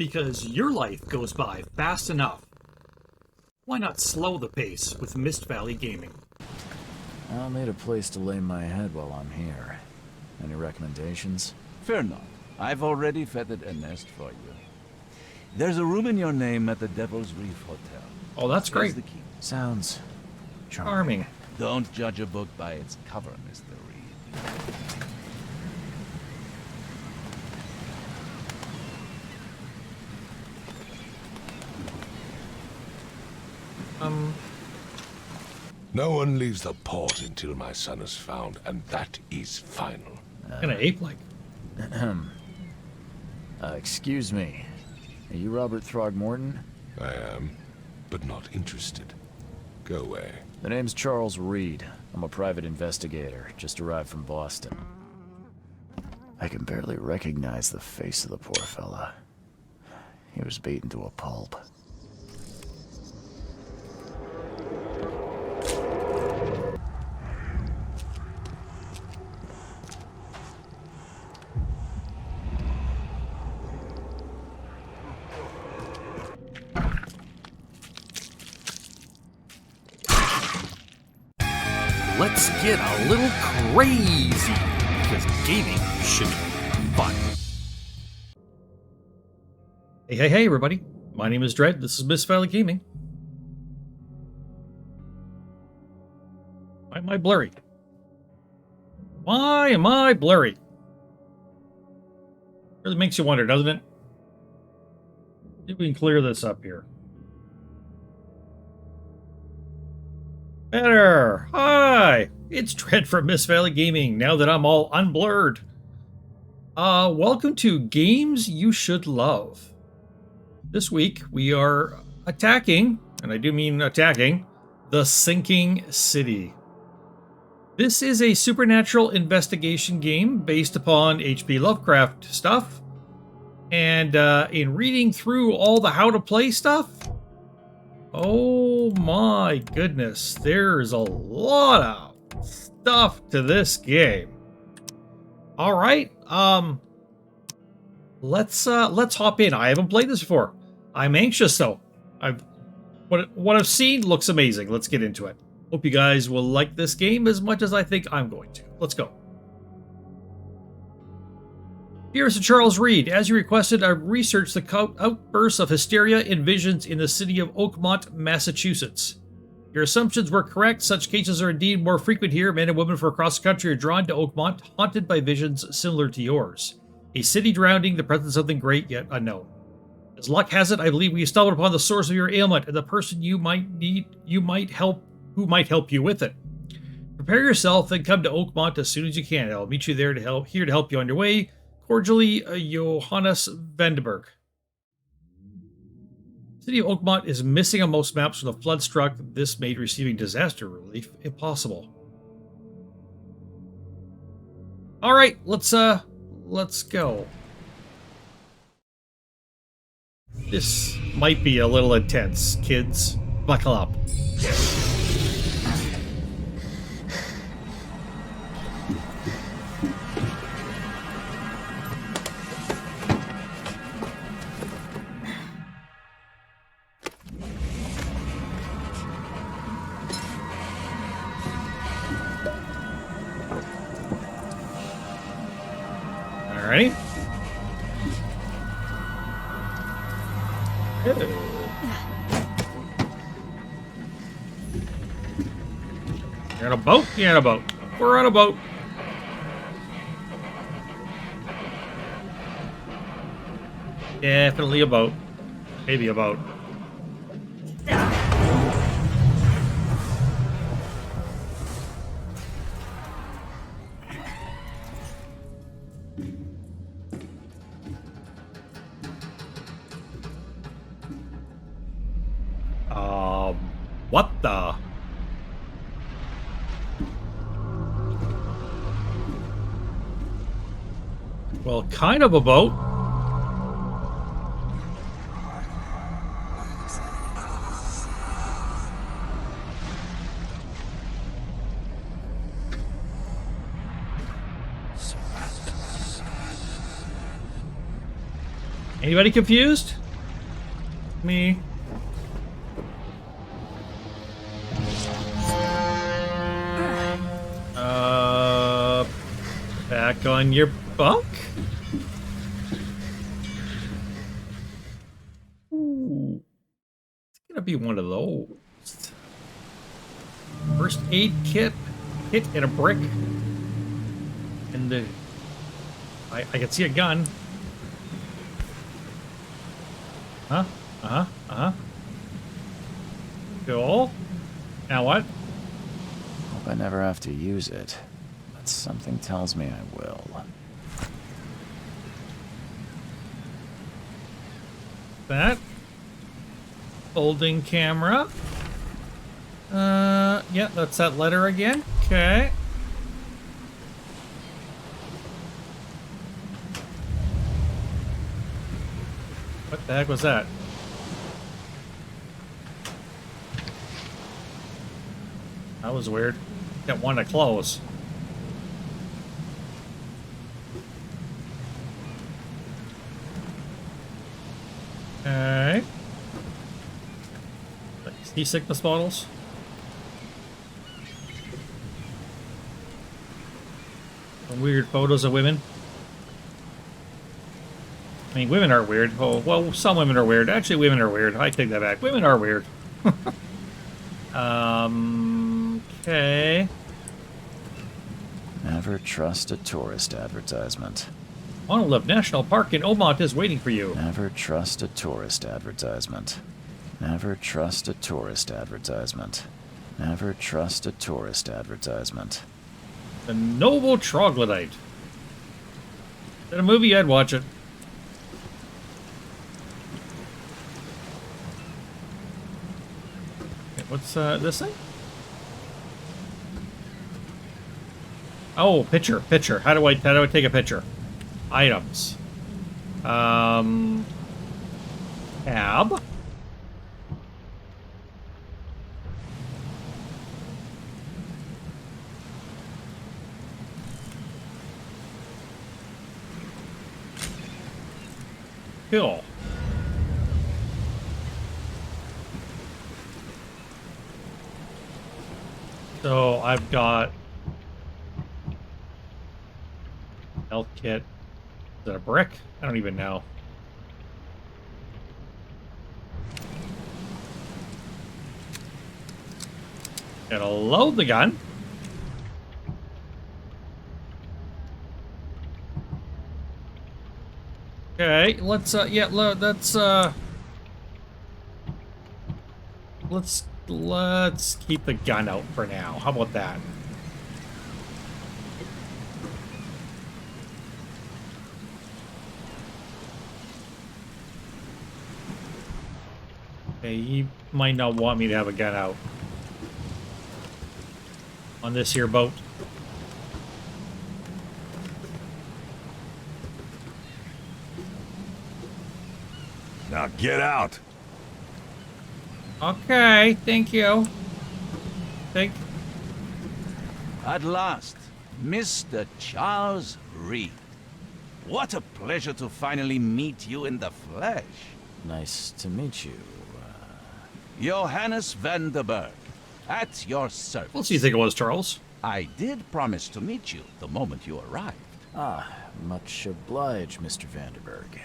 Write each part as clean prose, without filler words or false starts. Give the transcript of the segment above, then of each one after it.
Because your life goes by fast enough. Why not slow the pace with Mist Valley Gaming? I'll need a place to lay my head while I'm here. Any recommendations? Fear not. I've already feathered a nest for you. There's a room in your name at the Devil's Reef Hotel. Oh, that's great. Here's the key. Sounds Charming. Don't judge a book by its cover, Mr. Reed. No one leaves the port until my son is found, and that is final. Kinda ape-like. Excuse me. Are you Robert Throgmorton? I am, but not interested. Go away. The name's Charles Reed. I'm a private investigator, just arrived from Boston. I can barely recognize the face of the poor fella. He was beaten to a pulp. Let's get a little crazy, because gaming should be fun. Hey, everybody. My name is Dredd. This is Mist Valley Gaming. Why am I blurry? Why am I blurry? Really makes you wonder, doesn't it? See if we can clear this up here. Better! Hi! It's Dredd from Mist Valley Gaming, now that I'm all unblurred. Welcome to Games You Should Love. This week, we are attacking, and I do mean attacking, the Sinking City. This is a supernatural investigation game based upon H.P. Lovecraft stuff. And in reading through all the how to play stuff, oh my goodness, there's a lot of stuff to this game. All right, let's hop in. I haven't played this before. I'm anxious though. What I've seen looks amazing. Let's get into it. Hope you guys will like this game as much as I think I'm going to. Let's go. Dear Sir Charles Reed, as you requested, I researched the outbursts of hysteria and visions in the city of Oakmont, Massachusetts. Your assumptions were correct. Such cases are indeed more frequent here. Men and women from across the country are drawn to Oakmont, haunted by visions similar to yours. A city drowning, the presence of something great yet unknown. As luck has it, I believe we stumbled upon the source of your ailment and the person who might help you with it. Prepare yourself and come to Oakmont as soon as you can. I'll meet you there here to help you on your way. Cordially, Johannes Vandenberg. The city of Oakmont is missing on most maps from the flood struck. This made receiving disaster relief impossible. All right, let's go. This might be a little intense, kids. Buckle up. Alrighty. You're on a boat? You're on a boat. We're on a boat. Definitely a boat. Maybe a boat. What the? Well, kind of a boat. Anybody confused? Me. Back on your bunk? Ooh. It's gonna be one of those. First aid kit, and a brick. And the... I can see a gun. Huh? Uh-huh. Uh-huh. Cool. Now what? Hope I never have to use it. But something tells me I will. That. Folding camera. Yeah, that's that letter again. Okay. What the heck was that? That was weird. Got one to close. Okay. Seasickness bottles. Some weird photos of women. I mean, women are weird. Oh, well, some women are weird. Actually, women are weird. I take that back. Women are weird. Okay. Never trust a tourist advertisement. Monolith National Park in Oakmont is waiting for you. Never trust a tourist advertisement. Never trust a tourist advertisement. Never trust a tourist advertisement. The Noble Troglodyte. Is that a movie? I'd watch it. Okay, what's this thing? Oh, picture. How do I take a picture? Items. Tab. Cool. So I've got health kit. Is that a brick? I don't even know. Gotta load the gun. Okay, let's let's keep the gun out for now. How about that? Okay, he might not want me to have a gun out on this here boat. Now get out. Okay, thank you. At last, Mr. Charles Reed. What a pleasure to finally meet you in the flesh. Nice to meet you. Johannes van der Berg, at your service. What do you think it was, Charles? I did promise to meet you the moment you arrived. Ah, much obliged, Mr. Vanderberg.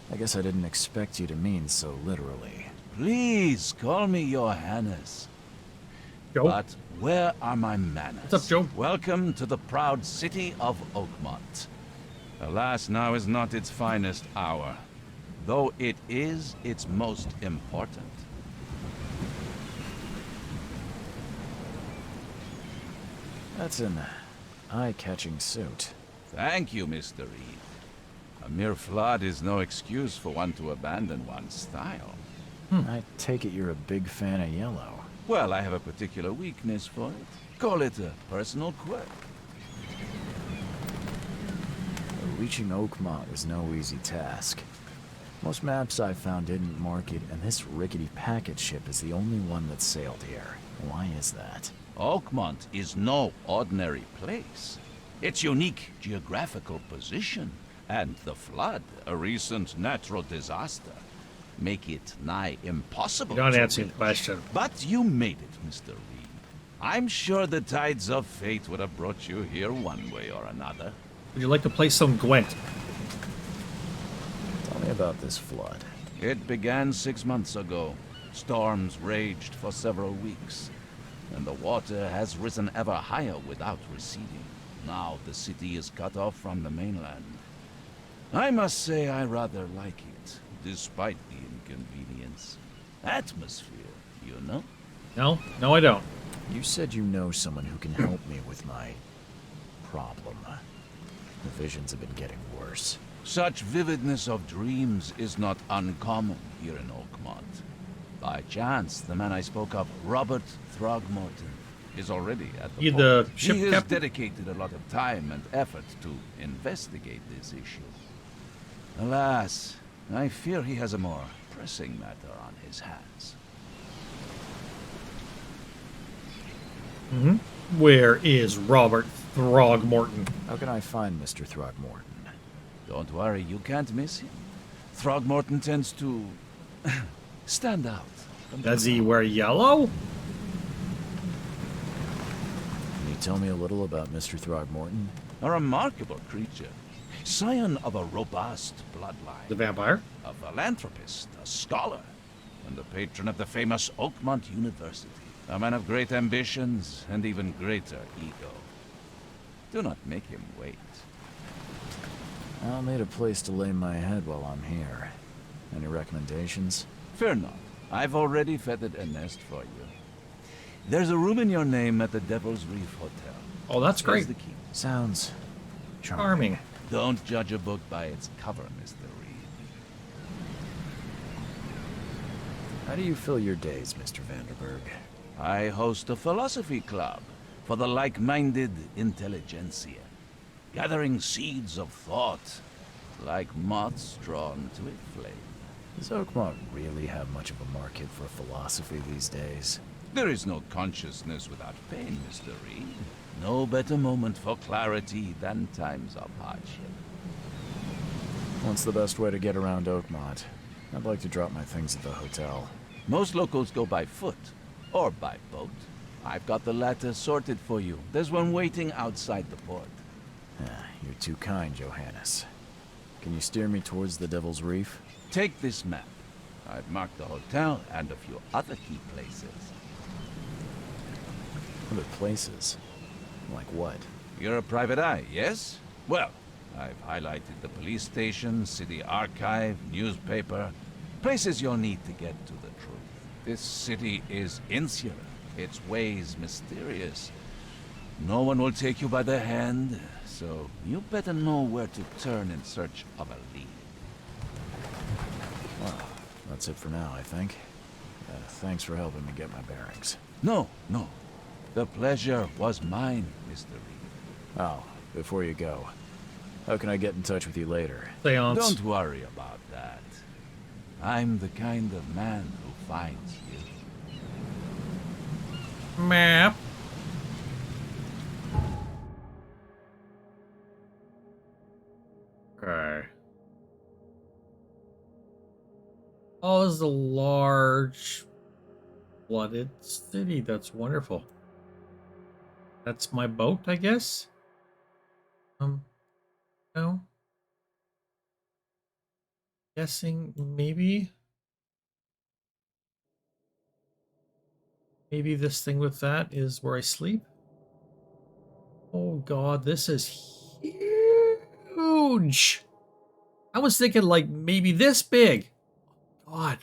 I guess I didn't expect you to mean so literally. Please call me Johannes. Joe? But where are my manners? What's up, Joe? Welcome to the proud city of Oakmont. Alas, now is not its finest hour, though it is its most important. That's an eye-catching suit. Thank you, Mr. Reed. A mere flood is no excuse for one to abandon one's style. I take it you're a big fan of yellow. Well, I have a particular weakness for it. Call it a personal quirk. Reaching Oakmont was no easy task. Most maps I found didn't mark it, and this rickety packet ship is the only one that sailed here. Why is that? Oakmont is no ordinary place. Its unique geographical position And the flood, a recent natural disaster, make it nigh impossible You're not to answering the reach. question. But you made it, Mr. Reed. I'm sure the tides of fate would have brought you here one way or another. Would you like to play some Gwent? Tell me about this flood. It began 6 months ago. Storms raged for several weeks, and the water has risen ever higher without receding. Now the city is cut off from the mainland. I must say I rather like it, despite the inconvenience. Atmosphere, you know? No? No, I don't. You said you know someone who can help me with my problem. The visions have been getting worse. Such vividness of dreams is not uncommon here in Oakmont. By chance, the man I spoke of, Robert Throgmorton, is already at the You port. the ship He has captain? dedicated a lot of time and effort to investigate this issue. Alas, I fear he has a more pressing matter on his hands. Where is Robert Throgmorton? How can I find Mr. Throgmorton? Don't worry, you can't miss him. Throgmorton tends to stand out. from the Does he crowd. wear yellow? Can you tell me a little about Mr. Throgmorton? A remarkable creature. Scion of a robust bloodline. The vampire? A philanthropist, a scholar, and the patron of the famous Oakmont University. A man of great ambitions and even greater ego. Do not make him wait. I'll need a place to lay my head while I'm here. Any recommendations? Fear not. I've already feathered a nest for you. There's a room in your name at the Devil's Reef Hotel. Oh, that's Here's great. the key. Sounds Charming. Don't judge a book by its cover, Mr. Reed. How do you fill your days, Mr. Vanderberg? I host a philosophy club for the like-minded intelligentsia, gathering seeds of thought like moths drawn to a flame. Does Oakmont really have much of a market for philosophy these days? There is no consciousness without pain, Mr. Reed. No better moment for clarity than times of hardship. What's the best way to get around Oakmont? I'd like to drop my things at the hotel. Most locals go by foot or by boat. I've got the latter sorted for you. There's one waiting outside the port. You're too kind, Johannes. Can you steer me towards the Devil's Reef? Take this map. I've marked the hotel and a few other key places. Other places? Like what? You're a private eye, yes? Well, I've highlighted the police station, city archive, newspaper, places you'll need to get to the truth. This city is insular, its ways mysterious. No one will take you by the hand, so you better know where to turn in search of a lead. Well, that's it for now, I think. Thanks for helping me get my bearings. No. The pleasure was mine, Mr. Reed. Oh, before you go, how can I get in touch with you later? Seance. Don't worry about that. I'm the kind of man who finds you. Map. Okay. Oh, this is a large flooded city. That's wonderful. That's my boat, I guess? No. Guessing maybe. Maybe this thing with that is where I sleep. Oh god, this is huge. I was thinking like maybe this big. God.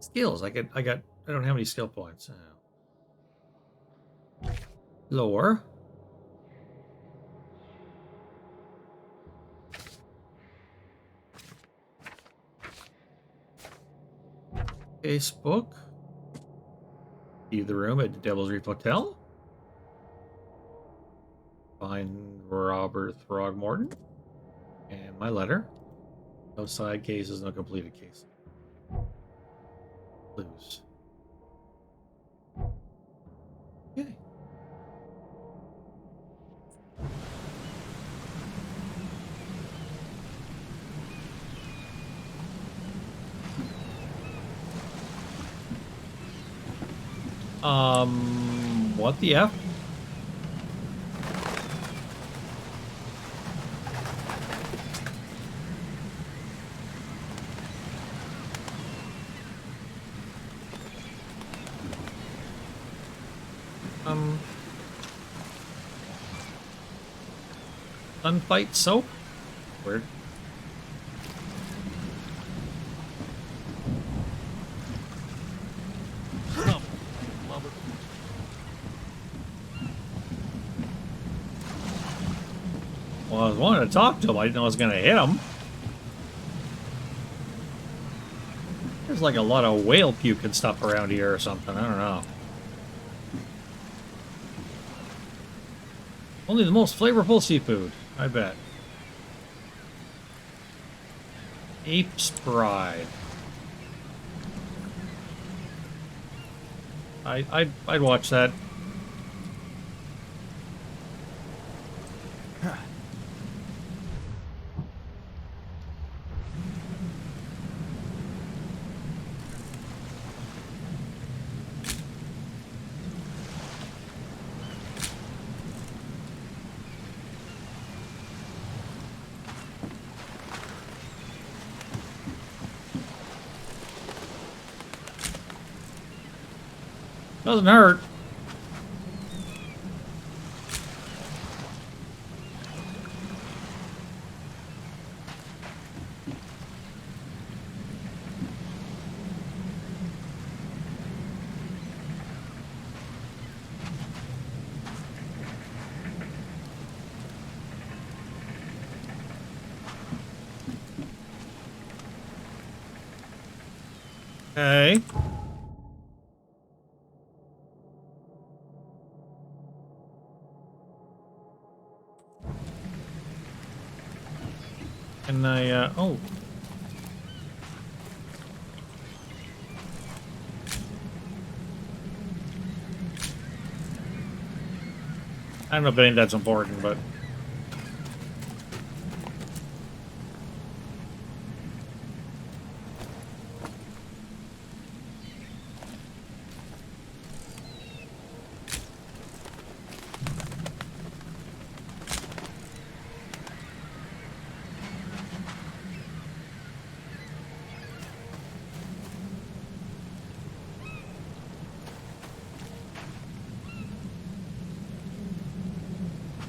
Skills. I don't have any skill points. Lower. Facebook. Leave the room at the Devil's Reef Hotel. Find Robert Throgmorton. And my letter. No side cases, no completed cases. Lose. Okay. What the F? Gunfight soap? Weird. Oh, love it. Well, I was wanting to talk to him. I didn't know I was going to hit him. There's like a lot of whale puke and stuff around here or something. I don't know. Only the most flavorful seafood, I bet. Ape's Pride. I'd watch that. Doesn't hurt. Okay. And oh. I don't know if any of that's important, but...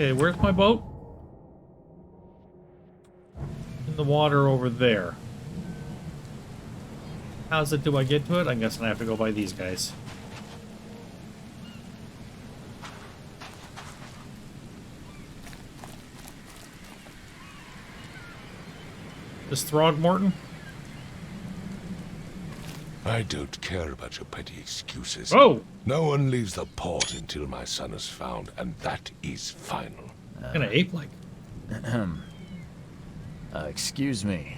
Okay, where's my boat? In the water over there. How's it do I get to it? I'm guessing I have to go by these guys. This Throgmorton? I don't care about your petty excuses. Oh! No one leaves the port until my son is found, and that is final. Kinda ape-like. Excuse me.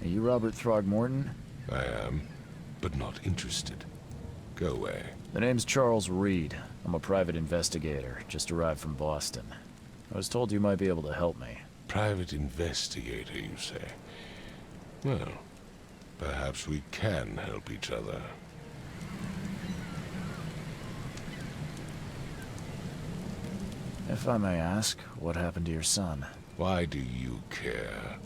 Are you Robert Throgmorton? I am, but not interested. Go away. The name's Charles Reed. I'm a private investigator, just arrived from Boston. I was told you might be able to help me. Private investigator, you say? Well, perhaps we can help each other. If I may ask, what happened to your son? Why do you care?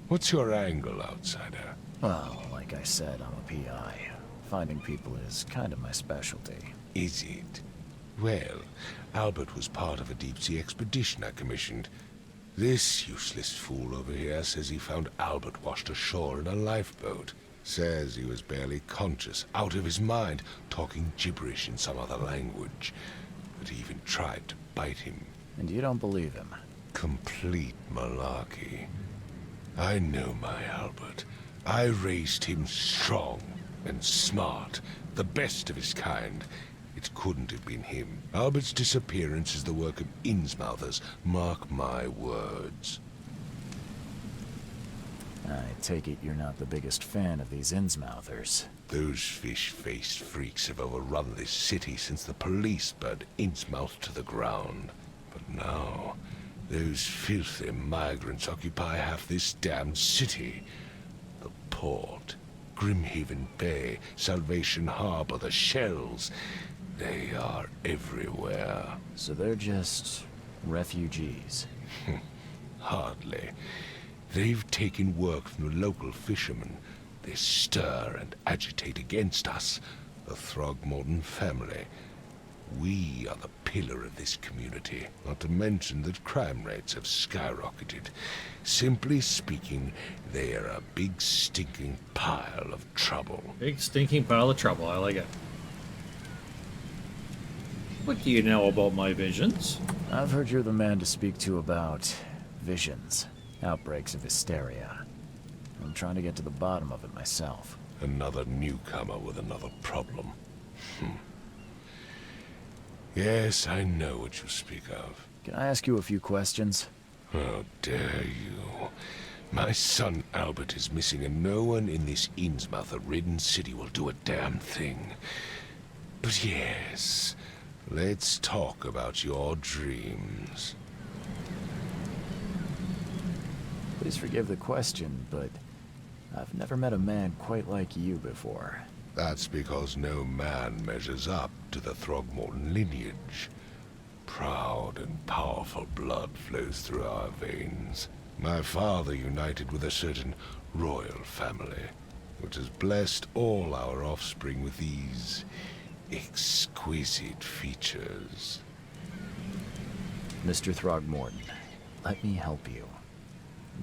What's your angle, outsider? Well, like I said, I'm a PI. Finding people is kind of my specialty. Is it? Well, Albert was part of a deep-sea expedition I commissioned. This useless fool over here says he found Albert washed ashore in a lifeboat. Says he was barely conscious, out of his mind, talking gibberish in some other language. But he even tried to bite him. And you don't believe him? Complete malarkey. I know my Albert. I raised him strong and smart, the best of his kind. It couldn't have been him. Albert's disappearance is the work of Innsmouthers. Mark my words. I take it you're not the biggest fan of these Innsmouthers. Those fish-faced freaks have overrun this city since the police burned Innsmouth to the ground. But now, those filthy migrants occupy half this damned city. The port, Grimhaven Bay, Salvation Harbor, the shells. They are everywhere. So they're just refugees. Hardly. They've taken work from the local fishermen. They stir and agitate against us, the Throgmorton family. We are the pillar of this community, not to mention that crime rates have skyrocketed. Simply speaking, they are a big stinking pile of trouble. Big stinking pile of trouble. I like it. What do you know about my visions? I've heard you're the man to speak to about visions, outbreaks of hysteria. I'm trying to get to the bottom of it myself. Another newcomer with another problem. Yes, I know what you speak of. Can I ask you a few questions? How dare you? My son Albert is missing, and no one in this Innsmouth-ridden city will do a damn thing. But yes, let's talk about your dreams. Please forgive the question, but I've never met a man quite like you before. That's because no man measures up to the Throgmorton lineage. Proud and powerful blood flows through our veins. My father united with a certain royal family, which has blessed all our offspring with these exquisite features. Mr. Throgmorton, let me help you.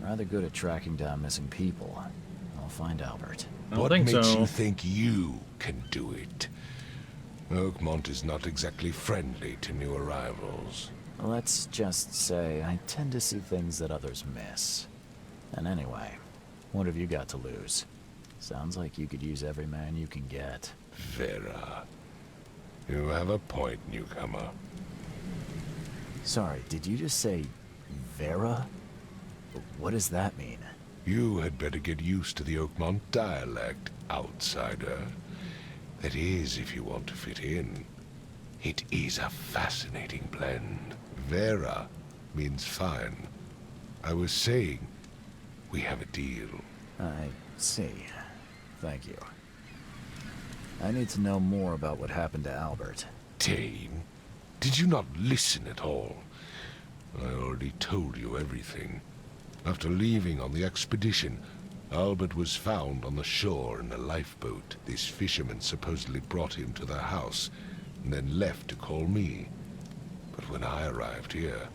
I'm rather good at tracking down missing people. I'll find Albert. I don't What think makes so. you think you can do it? Oakmont is not exactly friendly to new arrivals. Let's just say I tend to see things that others miss. And anyway, what have you got to lose? Sounds like you could use every man you can get. Vera. You have a point, newcomer. Sorry, did you just say Vera? What does that mean? You had better get used to the Oakmont dialect, outsider. That is, if you want to fit in. It is a fascinating blend. Vera means fine. I was saying, we have a deal. I see. Thank you. I need to know more about what happened to Albert. Tane, did you not listen at all? I already told you everything. After leaving on the expedition, Albert was found on the shore in a lifeboat. This fisherman supposedly brought him to their house, and then left to call me. But when I arrived here,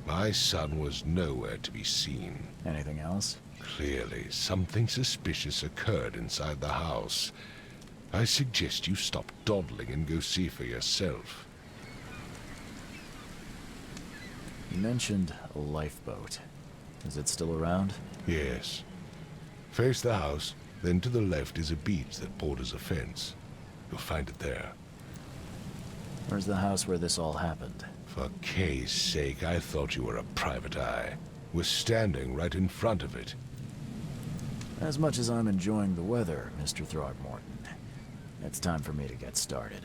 my son was nowhere to be seen. Anything else? Clearly, something suspicious occurred inside the house. I suggest you stop dawdling and go see for yourself. You mentioned a lifeboat. Is it still around? Yes. Face the house, then to the left is a beach that borders a fence. You'll find it there. Where's the house where this all happened? For Kay's sake, I thought you were a private eye. We're standing right in front of it. As much as I'm enjoying the weather, Mr. Throgmorton, it's time for me to get started.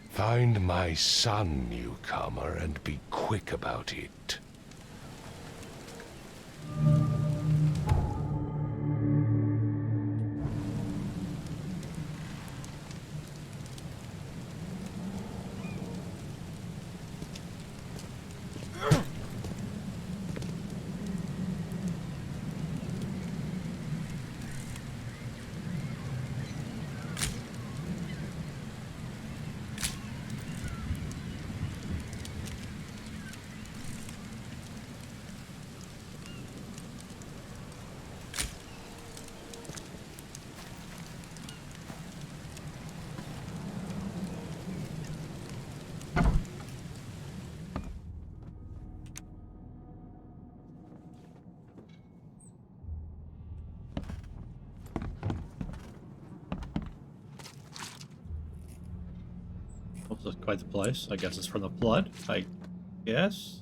Find my son, newcomer, and be quick about it. This is quite the place. I guess it's from the flood. I guess.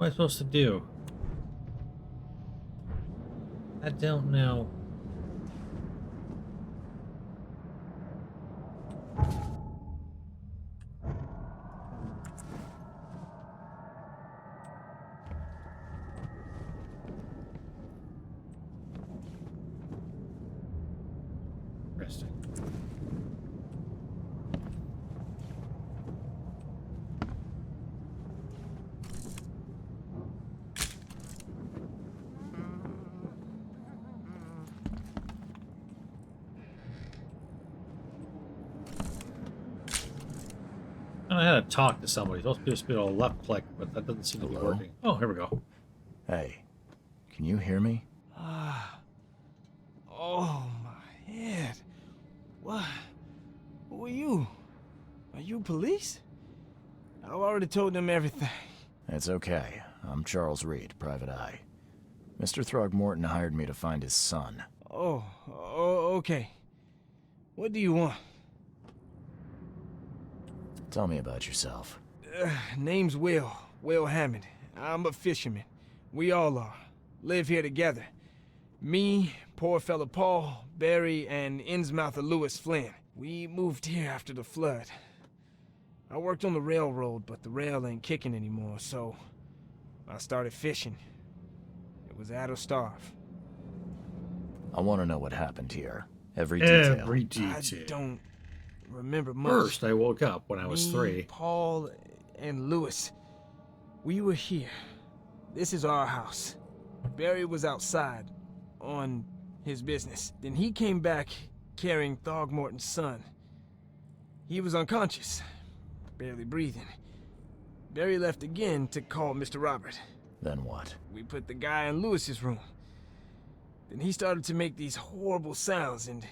What am I supposed to do? I don't know. Interesting. I had to talk to somebody. It's supposed to be just be a left click, but that doesn't seem to be Hello? working. Oh, here we go. Hey, can you hear me? Oh, my head. What? Who are you? Are you police? I've already told them everything. It's okay. I'm Charles Reed, Private Eye. Mr. Throgmorton hired me to find his son. Oh, okay. What do you want? Tell me about yourself. Name's Will Hammond. I'm a fisherman. We all are. Live here together. Me, poor fella Paul, Barry, and Innsmouther Lewis Flynn. We moved here after the flood. I worked on the railroad, but the rail ain't kicking anymore, so I started fishing. It was out of starve. I want to know what happened here. Every detail. Every I detail. don't remember much. First, I woke up when I was Me, 3. Paul, and Lewis. We were here. This is our house. Barry was outside on his business. Then he came back carrying Throgmorton's son. He was unconscious, barely breathing. Barry left again to call Mr. Robert. Then what? We put the guy in Lewis's room. Then he started to make these horrible sounds and,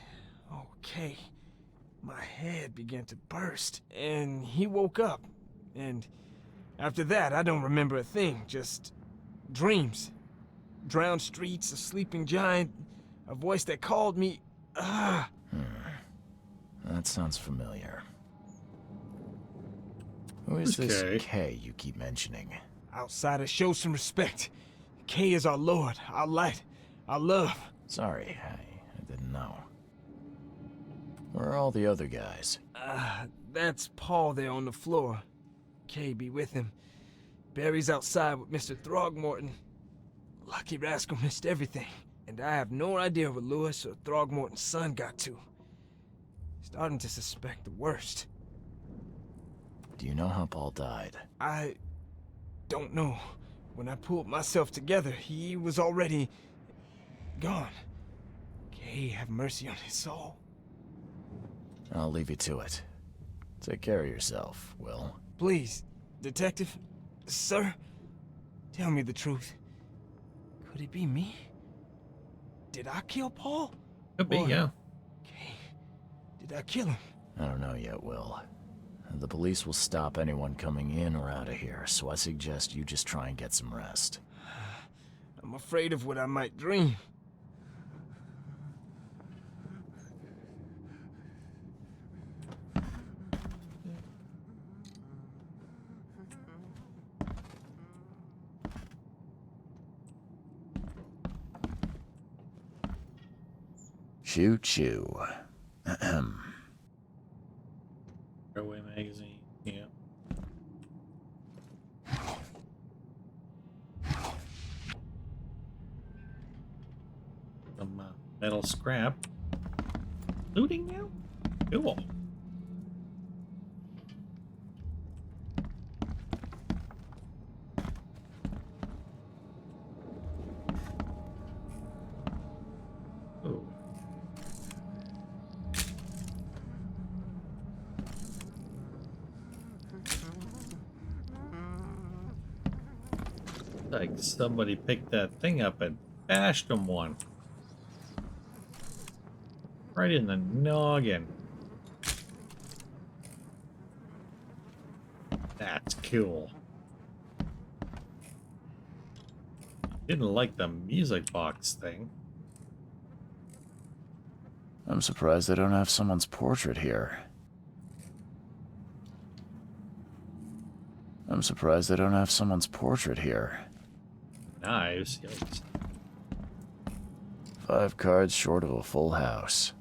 okay, my head began to burst. And he woke up. And after that, I don't remember a thing, just dreams. Drowned streets, a sleeping giant, a voice that called me. That sounds familiar. Who is Who's this Kay? Kay you keep mentioning? Outsiders, show some respect. Kay is our lord, our light, our love. Sorry, I didn't know. Where are all the other guys? That's Paul there on the floor. Kay be with him. Barry's outside with Mr. Throgmorton. Lucky rascal missed everything. And I have no idea what Lewis or Throgmorton's son got to. Starting to suspect the worst. Do you know how Paul died? I don't know. When I pulled myself together, he was already gone. Kay have mercy on his soul. I'll leave you to it. Take care of yourself, Will. Please, detective, sir, tell me the truth. Could it be me? Did I kill Paul? Could be, Or- yeah. Kay, did I kill him? I don't know yet, Will. The police will stop anyone coming in or out of here, so I suggest you just try and get some rest. I'm afraid of what I might dream. Choo choo. Ahem. Fairway magazine, yeah. Some metal scrap. Looting now? Cool. Oh. Like somebody picked that thing up and bashed him one. Right in the noggin. That's cool. Didn't like the music box thing. I'm surprised they don't have someone's portrait here. I'm surprised they don't have someone's portrait here. Knives. Yikes. 5 cards short of a full house.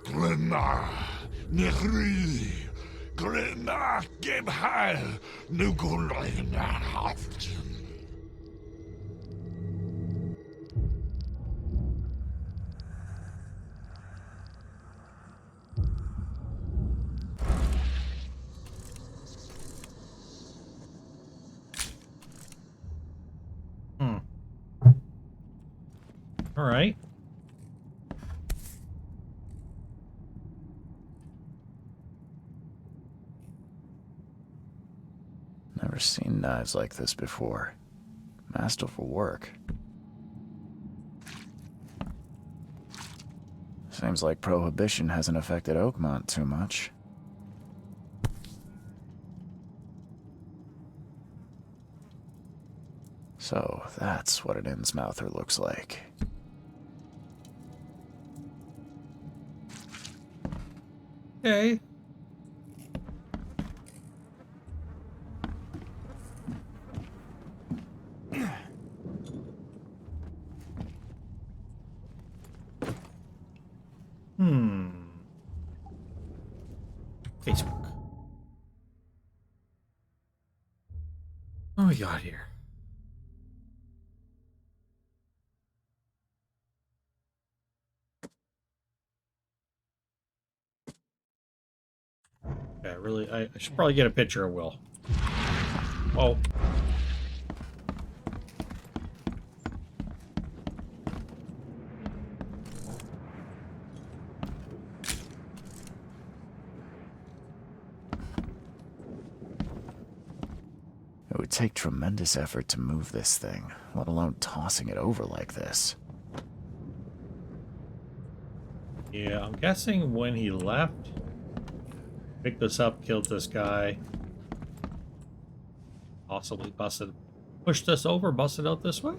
Glenna, Nehri, Glenna, Gebheil, Nugulenhaft. All right. Never seen knives like this before. Masterful work. Seems like Prohibition hasn't affected Oakmont too much. So, that's what an Innsmouther looks like. Okay. Facebook. What do we got here? Yeah, really, I should probably get a picture of Will. Oh. It would take tremendous effort to move this thing, let alone tossing it over like this. Yeah, I'm guessing when he left, picked this up, killed this guy, possibly pushed us over, busted out this way.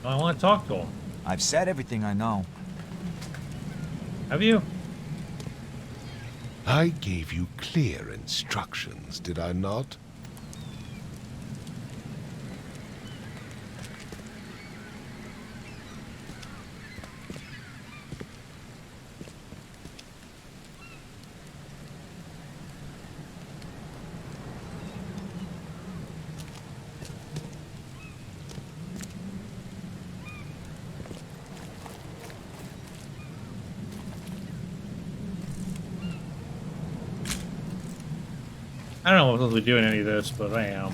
I want to talk to him. I've said everything I know. Have you? I gave you clear instructions, did I not? I don't know if I'm supposed to be doing any of this, but I am.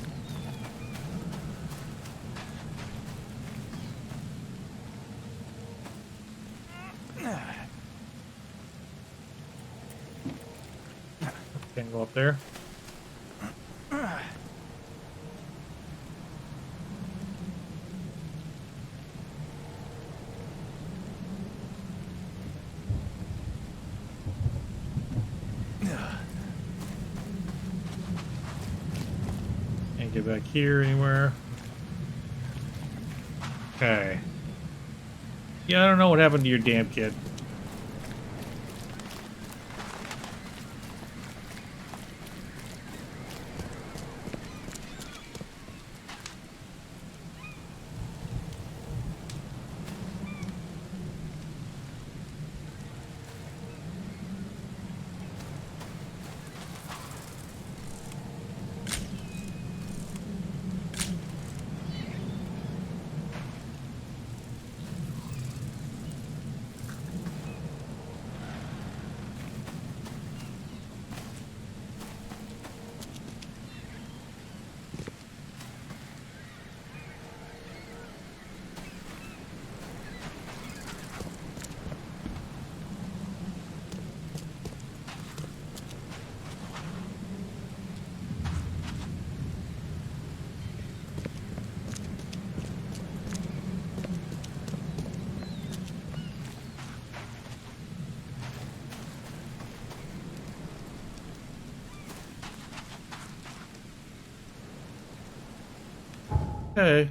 Can't go up there. Can't get back here anywhere. Okay. Yeah, I don't know what happened to your damn kid. Okay.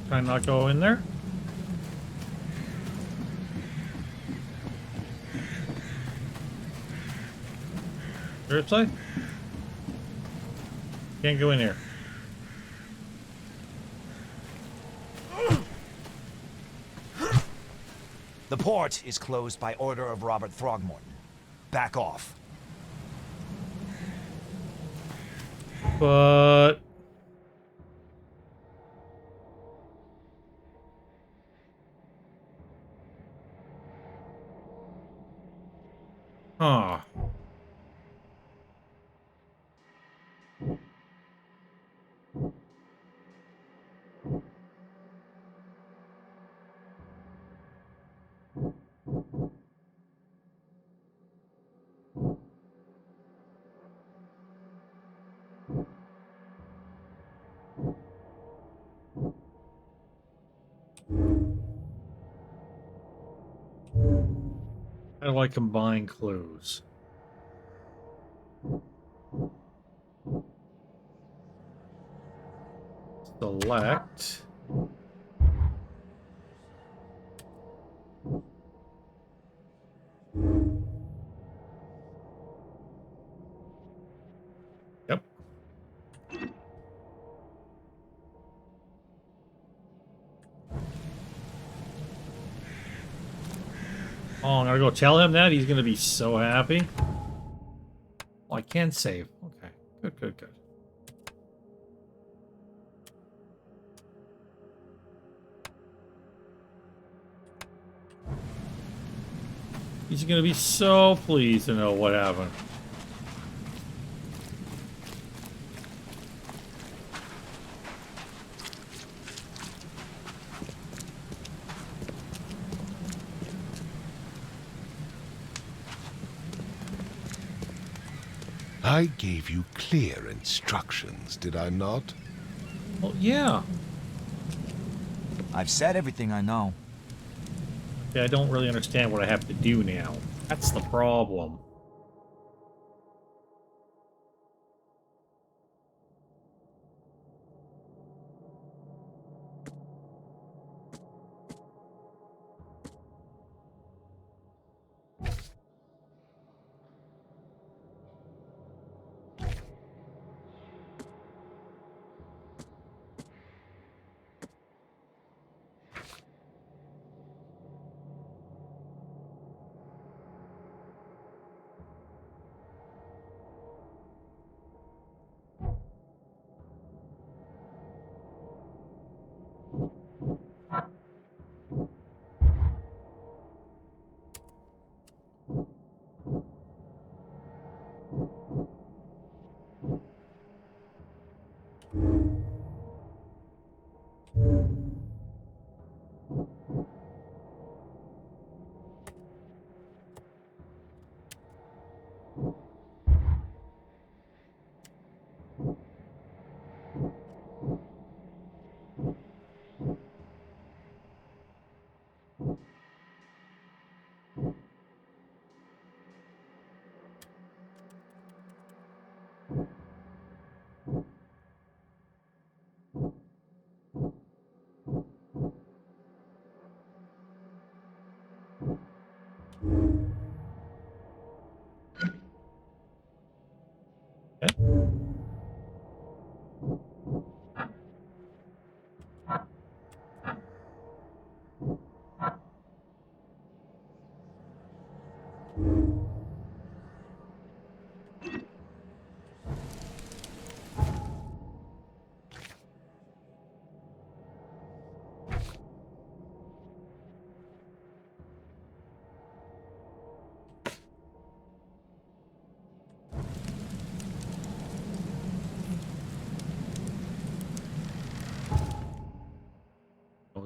Can I not go in there? Seriously? Can't go in here. The port is closed by order of Robert Throgmorton. Back off. But... Huh. How do I combine clues? Select. Yep. Oh, I'm gonna go tell him that. He's gonna be so happy. Oh, I can save. Okay. Good, good, good. He's gonna be so pleased to know what happened. I gave you clear instructions, did I not? Well, yeah. I've said everything I know. Okay, I don't really understand what I have to do now. That's the problem.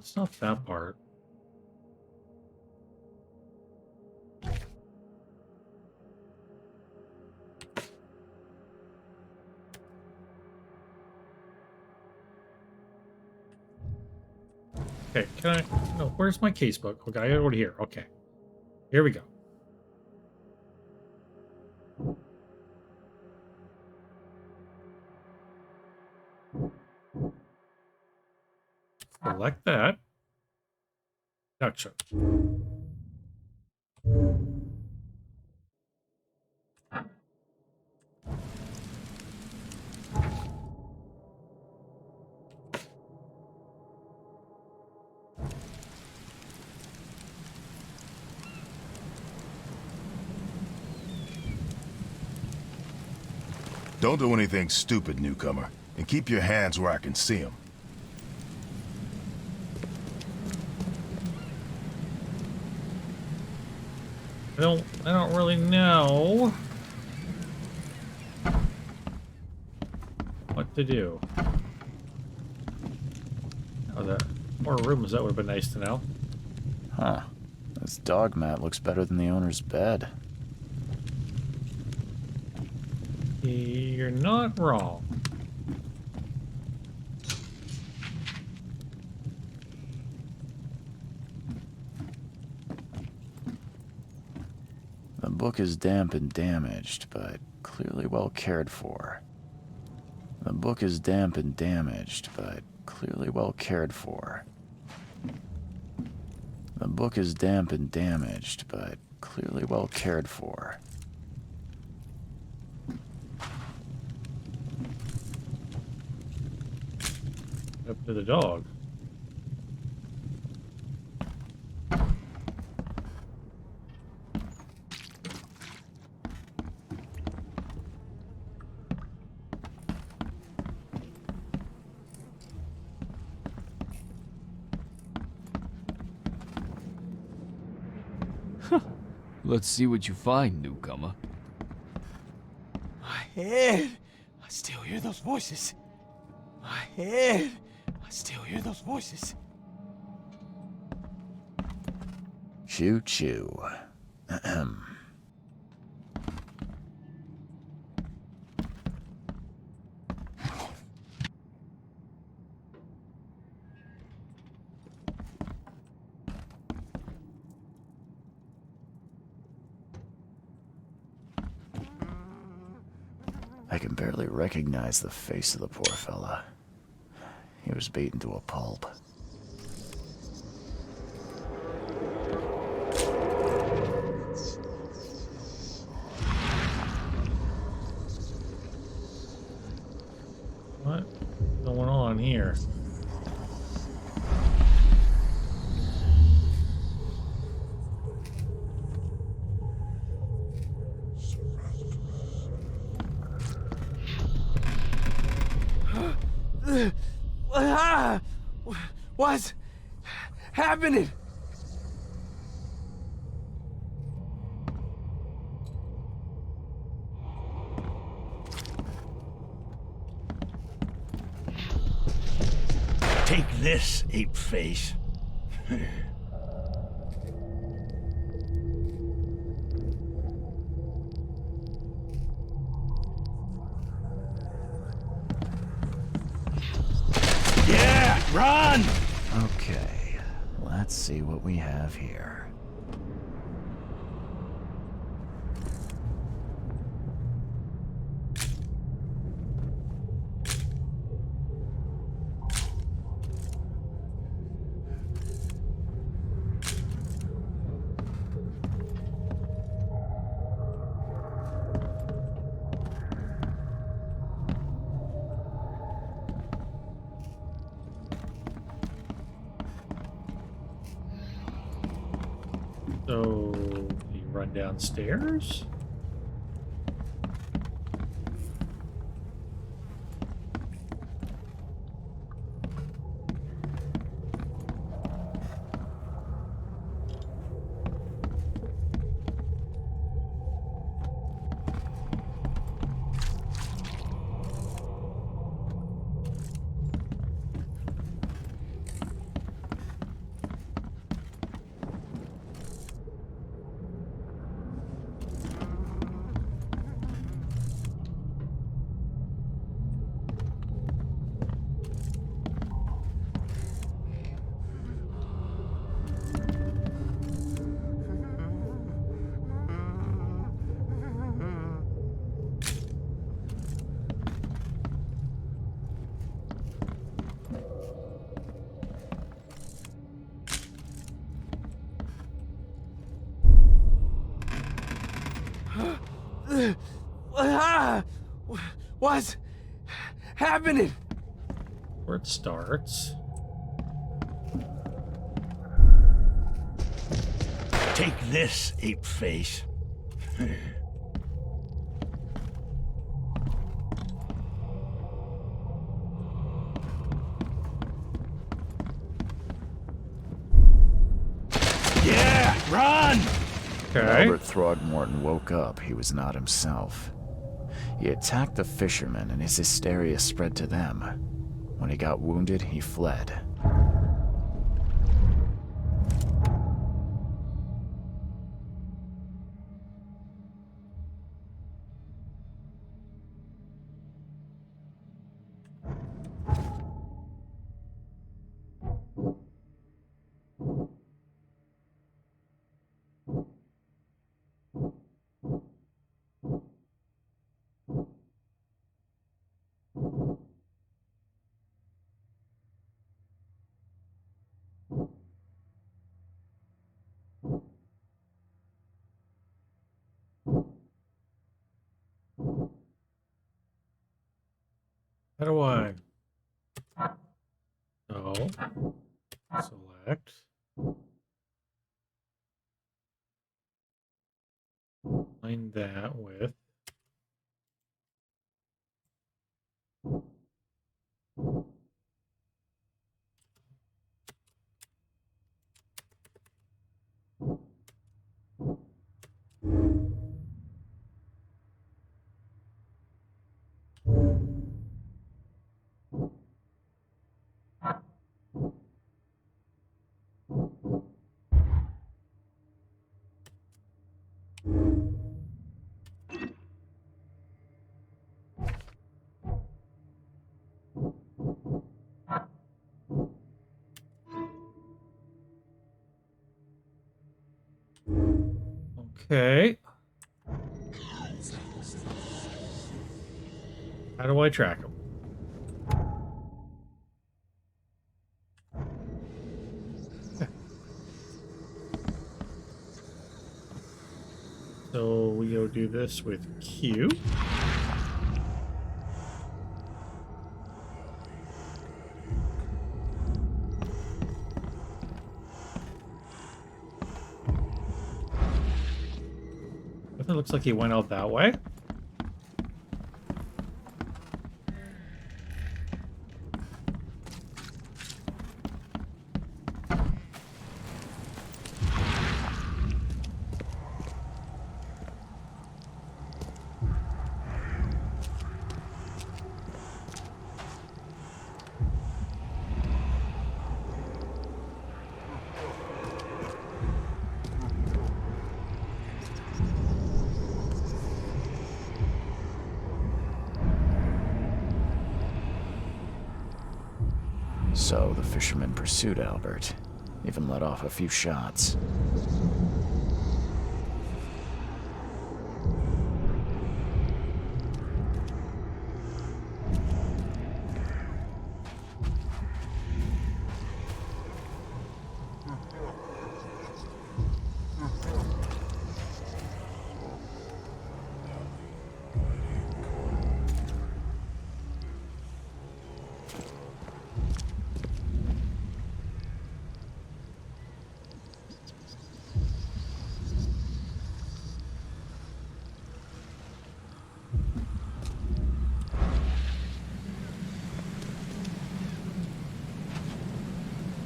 it's not that part. Okay, can I... No, where's my casebook? Okay, I got it over here. Okay. Here we go. Select that. Gotcha. Don't do anything stupid, newcomer. And keep your hands where I can see them. I don't really know what to do. Oh, the more rooms, that would have been nice to know. Huh. This dog mat looks better than the owner's bed. You're not wrong. The book is damp and damaged, but clearly well cared for. The book is damp and damaged, but clearly well cared for. The book is damp and damaged, but clearly well cared for. Up to the dog. Let's see what you find, newcomer. My head! I still hear those voices. My head! I still hear those voices. Choo choo. Ahem. I can barely recognize the face of the poor fella. He was beaten to a pulp. What's going on here? What's happening? Take this, ape face. Yeah, run! Okay, let's see what we have here. So, you run downstairs? What's happening? Where it starts. Take this, ape face. Yeah, run! When Okay. Albert Throgmorton woke up, he was not himself. He attacked the fishermen, and his hysteria spread to them. When he got wounded, he fled. How do I? No. Select. Find that with. Okay. How do I track them? So we go do this with Q. It looks like he went out that way. So the fishermen pursued Albert, even let off a few shots.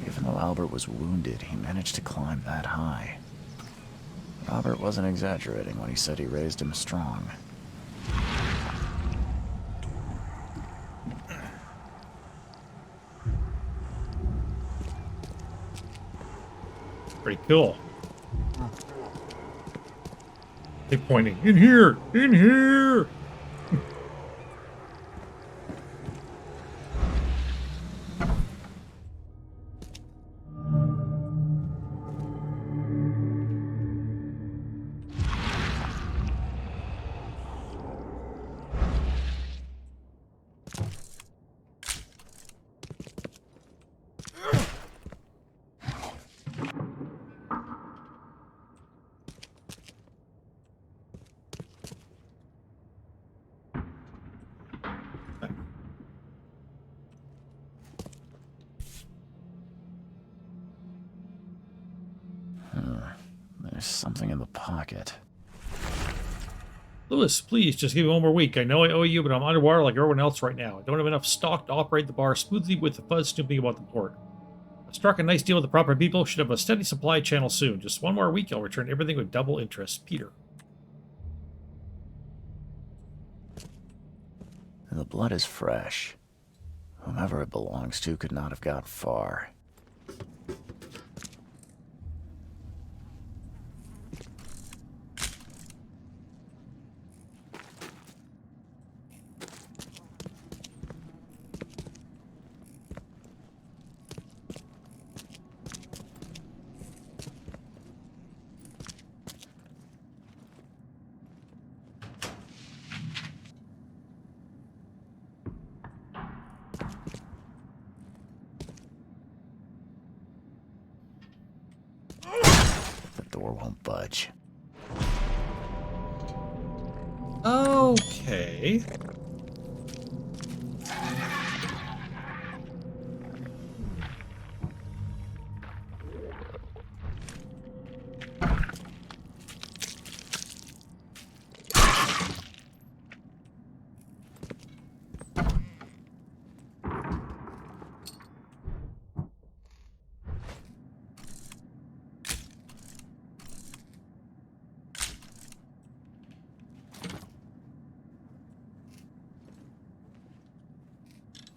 Even though Albert was wounded, he managed to climb that high. Robert wasn't exaggerating when he said he raised him strong. Pretty cool. They pointing in here, in here. There's something in the pocket. Lewis, please, just give me one more week. I know I owe you, but I'm underwater like everyone else right now. I don't have enough stock to operate the bar smoothly with the fuzz snooping about the port. I struck a nice deal with the proper people. Should have a steady supply channel soon. Just one more week, I'll return everything with double interest. Peter. The blood is fresh. Whomever it belongs to could not have got far. Door won't budge. Okay.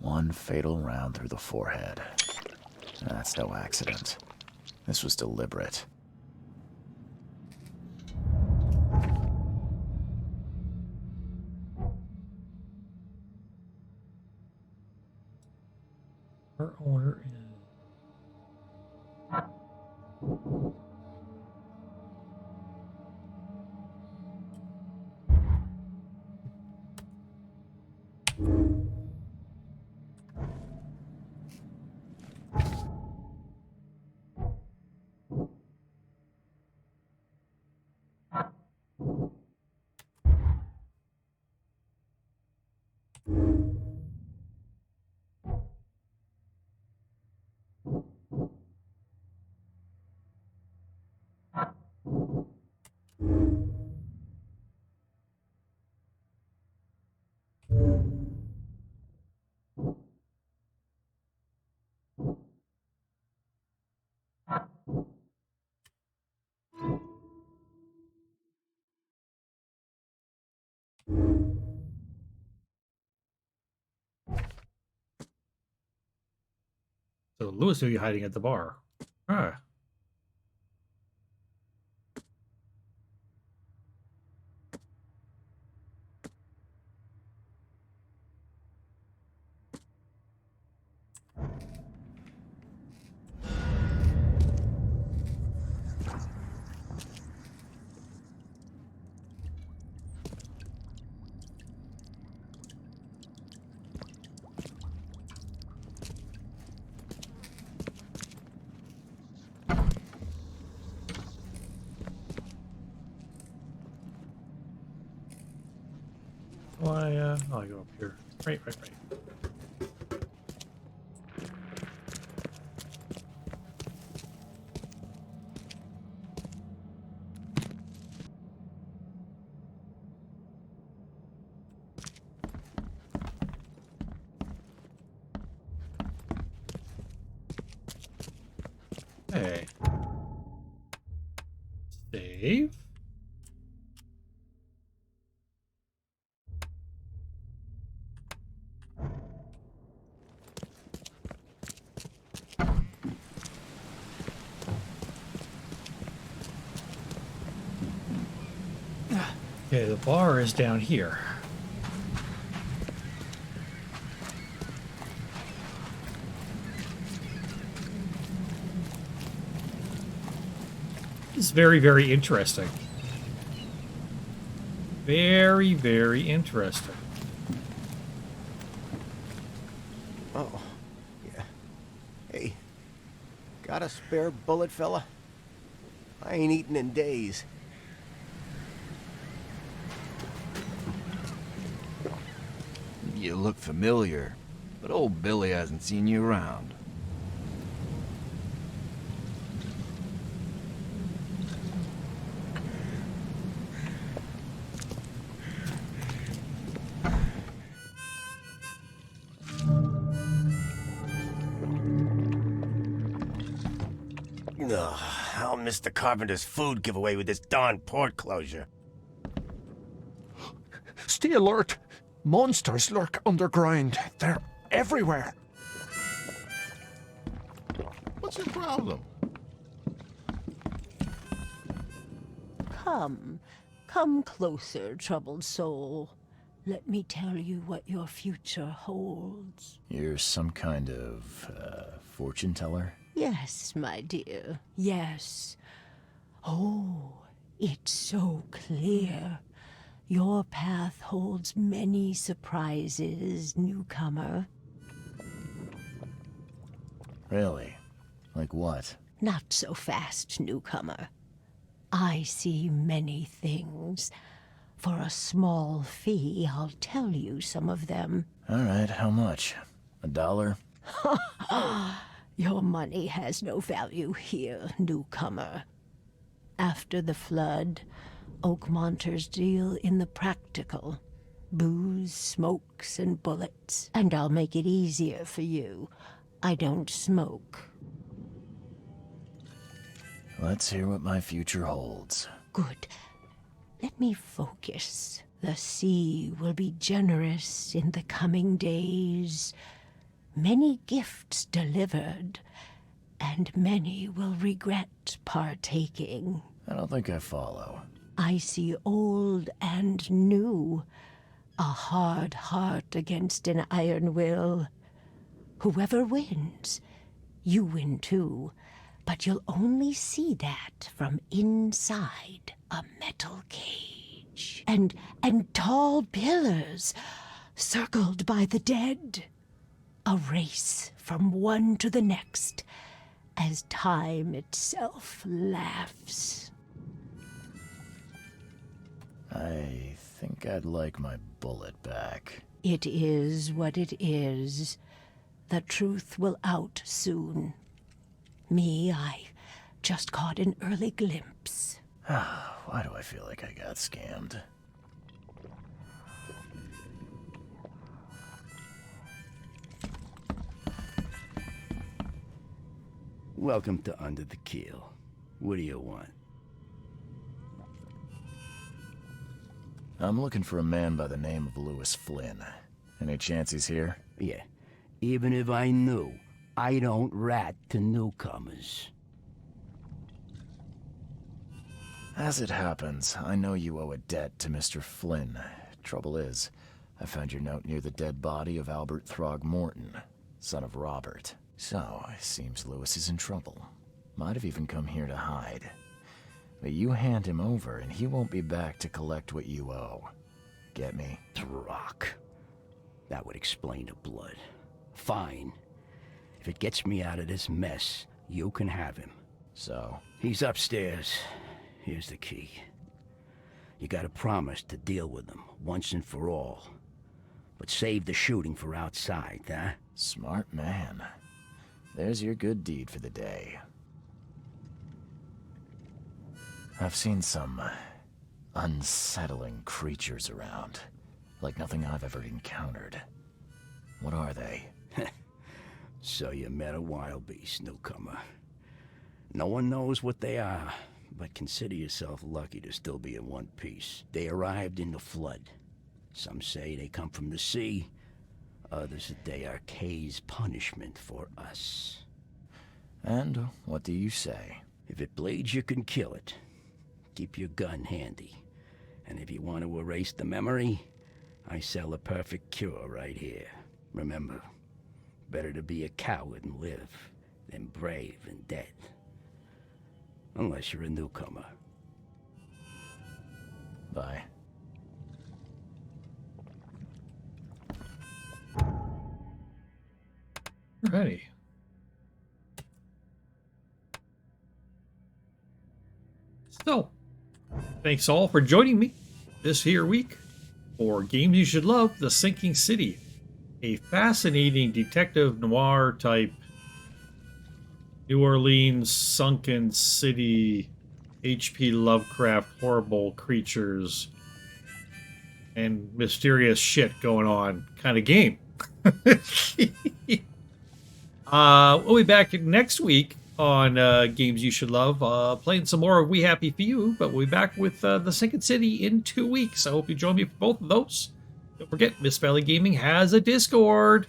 One fatal round through the forehead. That's no accident. This was deliberate. Our owner is... So Lewis may be hiding at the bar. Ah. Why, I'll go up here. Right. Hey. Save? Okay, the bar is down here. This is very, very interesting. Very, very interesting. Oh, yeah. Hey, got a spare bullet, fella? I ain't eaten in days. You look familiar, but old Billy hasn't seen you around. Ugh, I'll miss the carpenter's food giveaway with this darn port closure. Stay alert. Monsters lurk underground. They're everywhere. What's your problem? Come closer, troubled soul. Let me tell you what your future holds. You're some kind of, fortune teller? Yes, my dear, yes. Oh, it's so clear. Your path holds many surprises, newcomer. Really? Like what? Not so fast, newcomer. I see many things. For a small fee, I'll tell you some of them. All right, how much? $1? Your money has no value here, newcomer. After the flood, Oakmonters deal in the practical. Booze, smokes, and bullets. And I'll make it easier for you. I don't smoke. Let's hear what my future holds. Good. Let me focus. The sea will be generous in the coming days. Many gifts delivered, and many will regret partaking. I don't think I follow. I see old and new. A hard heart against an iron will. Whoever wins, you win too. But you'll only see that from inside a metal cage. And tall pillars, circled by the dead. A race from one to the next, as time itself laughs. I think I'd like my bullet back. It is what it is. The truth will out soon. Me, I just caught an early glimpse. Why do I feel like I got scammed? Welcome to Under the Keel. What do you want? I'm looking for a man by the name of Lewis Flynn. Any chance he's here? Yeah. Even if I knew, I don't rat to newcomers. As it happens, I know you owe a debt to Mr. Flynn. Trouble is, I found your note near the dead body of Albert Throgmorton, son of Robert. So, it seems Lewis is in trouble. Might have even come here to hide. But you hand him over and he won't be back to collect what you owe. Get me? Throck. That would explain the blood. Fine. If it gets me out of this mess, you can have him. So? He's upstairs. Here's the key. You gotta promise to deal with him, once and for all. But save the shooting for outside, huh? Smart man. There's your good deed for the day. I've seen some unsettling creatures around. Like nothing I've ever encountered. What are they? So you met a wild beast, newcomer. No one knows what they are, but consider yourself lucky to still be in one piece. They arrived in the flood. Some say they come from the sea. Others that they are Kay's punishment for us. And what do you say? If it bleeds, you can kill it. Keep your gun handy. And if you want to erase the memory, I sell a perfect cure right here. Remember, better to be a coward and live than brave and dead. Unless you're a newcomer. Bye. Alrighty. So, thanks all for joining me this here week for Games You Should Love, The Sinking City. A fascinating detective noir type New Orleans sunken city H.P. Lovecraft horrible creatures and mysterious shit going on kind of game. We'll be back next week on Games You Should Love. Playing some more of We Happy Few, but we'll be back with The Sinking City in 2 weeks. I hope you join me for both of those. Don't forget, Miss Valley Gaming has a Discord.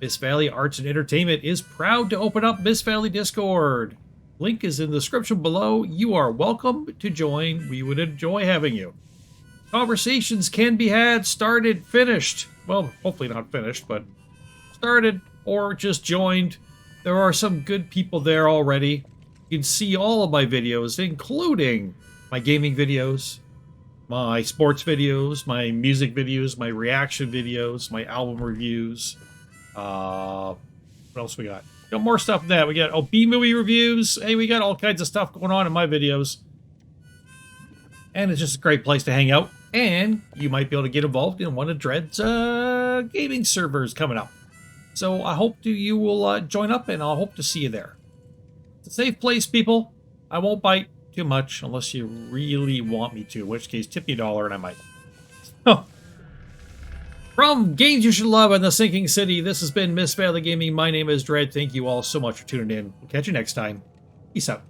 Miss Valley Arts and Entertainment is proud to open up Miss Valley Discord. Link is in the description below. You are welcome to join. We would enjoy having you. Conversations can be had, started, finished. Well, hopefully not finished, but started or just joined. There are some good people there already. You can see all of my videos, including my gaming videos, my sports videos, my music videos, my reaction videos, my album reviews. What else we got? Got more stuff than that. We got B-movie reviews. Hey, we got all kinds of stuff going on in my videos. And it's just a great place to hang out. And you might be able to get involved in one of Dredd's gaming servers coming up. So I hope you will join up, and I'll hope to see you there. It's a safe place, people. I won't bite too much unless you really want me to, in which case tip me $1 and I might. Oh. From Games You Should Love and the Sinking City, this has been Miss Valley Gaming. My name is Dredd. Thank you all so much for tuning in. We'll catch you next time. Peace out.